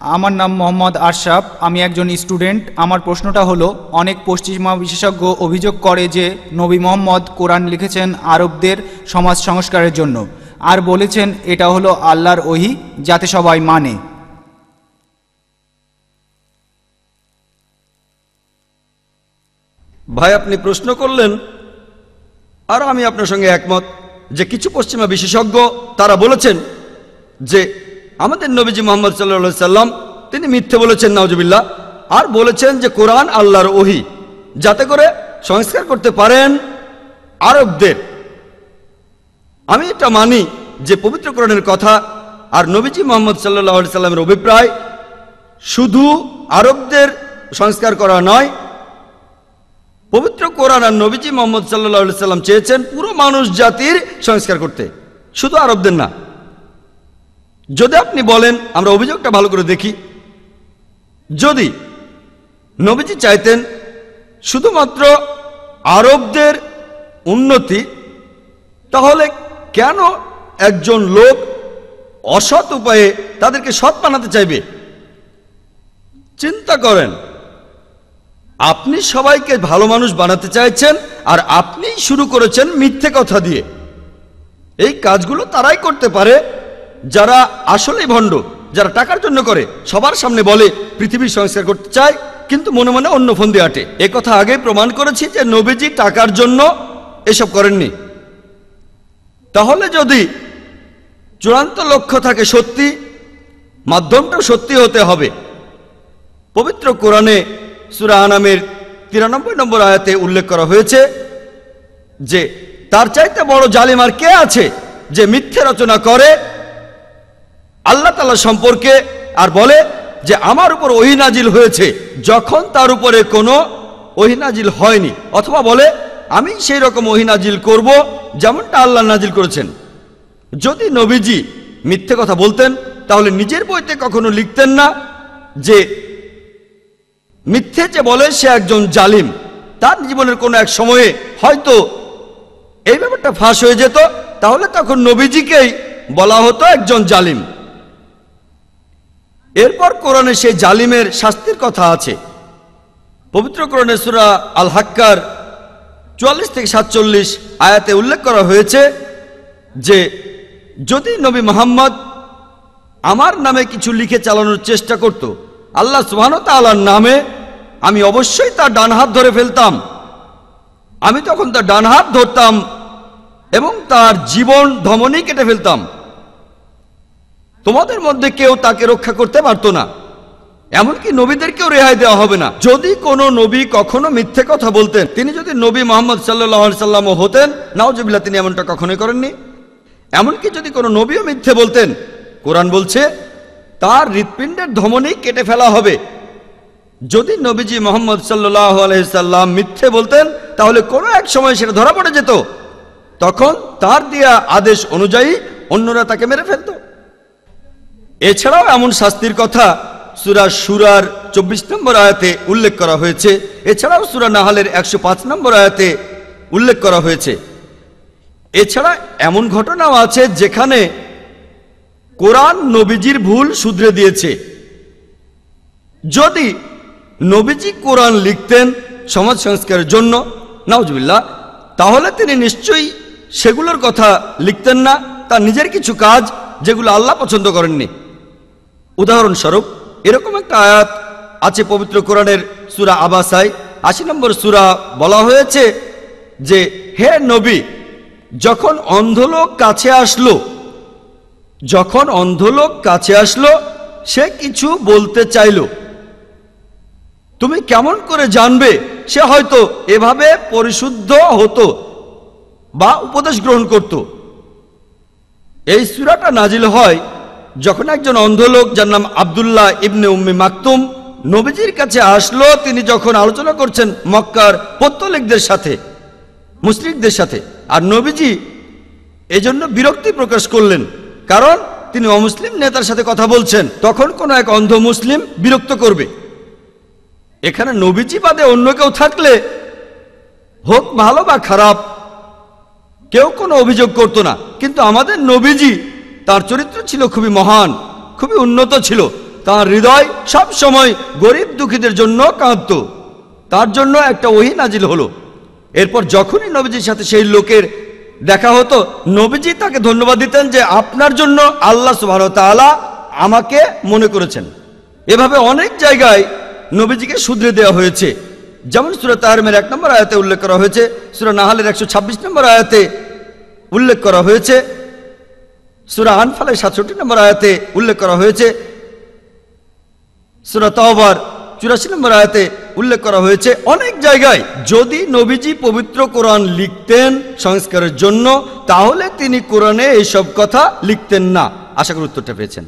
আমার নাম মোহাম্মদ আশরাফ, আমি একজন স্টুডেন্ট। আমার প্রশ্নটা হলো, অনেক পশ্চিমা বিশেষজ্ঞ অভিযোগ করে যে নবী মোহাম্মদ কোরআন লিখেছেন আরবদের সমাজ সংস্কারের জন্য, আর বলেছেন এটা হলো আল্লাহর ওহী যাতে সবাই মানে। ভাই, আপনি প্রশ্ন করলেন আর আমি আপনার সঙ্গে একমত যে কিছু পশ্চিমা বিশেষজ্ঞ তারা বলেছেন যে আমাদের নবীজি মুহাম্মদ সাল্লাল্লাহু আলাইহি সাল্লাম তিনি মিথ্যে বলেছেন, নাউজুবিল্লাহ, আর বলেছেন যে কোরআন আল্লাহর ওহী যাতে করে সংস্কার করতে পারেন আরবদের। আমি এটা মানি যে পবিত্র কোরআনের কথা আর নবীজি মুহাম্মদ সাল্লাল্লাহু আলাইহি সাল্লামের অভিপ্রায় শুধু আরবদের সংস্কার করা নয়, পবিত্র কোরআন আর নবীজি মুহাম্মদ সাল্লাল্লাহু আলাইহি সাল্লাম চেয়েছেন পুরো মানুষ জাতির সংস্কার করতে, শুধু আরবদের না। যদি আপনি বলেন, আমরা অভিযোগটা ভালো করে দেখি, যদি নবীজি চাইতেন শুধুমাত্র আরবদের উন্নতি, তাহলে কেন একজন লোক অসৎ উপায়ে তাদেরকে সৎ বানাতে চাইবে? চিন্তা করেন, আপনি সবাইকে ভালো মানুষ বানাতে চাইছেন আর আপনিই শুরু করেছেন মিথ্যে কথা দিয়ে। এই কাজগুলো তারাই করতে পারে যারা আসলেই ভণ্ড, যারা টাকার জন্য করে, সবার সামনে বলে পৃথিবীর সংস্কার করতে চায় কিন্তু মনে মনে অন্য ফন্দি আটে। এ কথা আগেই প্রমাণ করেছি যে নবীজি টাকার জন্য এসব করেননি। তাহলে যদি চূড়ান্ত লক্ষ্য থাকে সত্যি, মাধ্যমটাও সত্যি হতে হবে। পবিত্র কোরআনে সূরা আনামের 93 নম্বর আয়াতে উল্লেখ করা হয়েছে যে তার চাইতে বড় জালিম আর কে আছে যে মিথ্যে রচনা করে আল্লাহ তাআলা সম্পর্কে আর বলে যে আমার উপর ওহী নাজিল হয়েছে যখন তার উপরে কোনো ওহী নাজিল হয়নি, অথবা বলে আমি সেই রকম ওহী নাজিল করব যেমনটা আল্লাহ নাজিল করেছেন। যদি নবীজি মিথ্যে কথা বলতেন তাহলে নিজের বইতে কখনো লিখতেন না যে মিথ্যে যে বলে সে একজন জালিম। তার জীবনের কোনো এক সময়ে হয়তো এই ব্যাপারটা ফাঁস হয়ে যেত, তাহলে তখন নবীজিকেই বলা হতো একজন জালিম। এরপর কোরআনে সেই জালিমের শাস্তির কথা আছে। পবিত্র কোরআনে সূরা আল হাক্কার 44 থেকে 47 আয়াতে উল্লেখ করা হয়েছে যে যদি নবী মুহাম্মদ আমার নামে কিছু লিখে চালানোর চেষ্টা করত আল্লাহ সুবহানাহু ওয়া তাআলার নামে, আমি অবশ্যই তার ডান হাত ধরে ফেলতাম। আমি তখন তার ডান হাত ধরতাম এবং তার জীবন ধমনী কেটে ফেলতাম। তোমাদের মধ্যে কেউ তাকে রক্ষা করতে পারত না, এমনকি নবীদেরকেও রেহাই দেওয়া হবে না। যদি কোনো নবী কখনো মিথ্যে কথা বলতেন, তিনি যদি নবী মুহাম্মদ সাল্লাল্লাহু আলাইহি সাল্লাম হতেন, নাউজুবিল্লাহ, তিনি এমনটা কখনোই করেননি। এমনকি যদি কোনো নবীও মিথ্যে বলতেন, কোরআন বলছে তার হৃৎপিণ্ডের ধমনী কেটে ফেলা হবে। যদি নবীজি মুহাম্মদ সাল্লাল্লাহু আলাইহি সাল্লাম মিথ্যে বলতেন তাহলে কোনো এক সময় সেটা ধরা পড়ে যেত, তখন তার দেয়া আদেশ অনুযায়ী অন্যরা তাকে মেরে ফেলত। এছাড়াও এমন শাস্তির কথা সূরা শুরার 24 নম্বর আয়াতে উল্লেখ করা হয়েছে। এছাড়াও সূরা নাহলের 105 নম্বর আয়াতে উল্লেখ করা হয়েছে। এছাড়া এমন ঘটনাও আছে যেখানে কোরআন নবীজির ভুল শুধরে দিয়েছে। যদি নবীজি কোরআন লিখতেন সমাজ সংস্কারের জন্য, নাউজুবিল্লাহ, তাহলে তিনি নিশ্চয়ই সেগুলোর কথা লিখতেন না, তার নিজের কিছু কাজ যেগুলো আল্লাহ পছন্দ করেননি। উদাহরণস্বরূপ এরকম একটা আয়াত আছে পবিত্র কোরআনের সূরা আবাসায় 80 নম্বর সূরা। বলা হয়েছে যে হে নবী, যখন অন্ধলোক কাছে আসলো সে কিছু বলতে চাইল, তুমি কেমন করে জানবে সে হয়তো এভাবে পরিশুদ্ধ হতো বা উপদেশ গ্রহণ করত। এই সূরাটা নাজিল হয় যখন একজন অন্ধ লোক যার নাম আব্দুল্লাহ ইবনে উম্মি মাকতুম নবীজির কাছে আসলো। তিনি যখন আলোচনা করছেন মক্কার পৌত্তলিকদের সাথে, মুশরিকদের সাথে, আর নবীজি এজন্য বিরক্তি প্রকাশ করলেন, কারণ তিনি অমুসলিম নেতার সাথে কথা বলছেন। তখন কোন এক অন্ধ মুসলিম বিরক্ত করবে। এখানে নবীজি বাদে অন্য কেউ থাকলে, হোক ভালো বা খারাপ, কেউ কোনো অভিযোগ করত না। কিন্তু আমাদের নবীজি, তার চরিত্র ছিল খুবই মহান, খুবই উন্নত ছিল। তার হৃদয় সব সময় গরিব দুঃখীদের জন্য কাঁদত। তার জন্য একটা ওহী নাজিল হলো। এরপর যখনই নবীজির সাথে সেই লোকের দেখা হতো, নবীজি তাকে ধন্যবাদ দিতেন যে আপনার জন্য আল্লাহ সুবহানাহু ওয়া তাআলা আমাকে মনে করেছেন। এভাবে অনেক জায়গায় নবীজিকে শুধরে দেওয়া হয়েছে। যেমন সূরা তাহরিমের 1 নম্বর আয়াতে উল্লেখ করা হয়েছে, সূরা নাহলের 126 নম্বর আয়াতে উল্লেখ করা হয়েছে, সূরা আনফালের 67 নম্বর আয়াতে উল্লেখ করা হয়েছে, সূরা তাওবার 84 নম্বর আয়াতে উল্লেখ করা হয়েছে। অনেক জায়গায় যদি নবীজি পবিত্র কোরআন লিখতেন সংস্কারের জন্য, তাহলে তিনি কোরআনে এইসব কথা লিখতেন না। আশা করি উত্তরটা পেয়েছেন।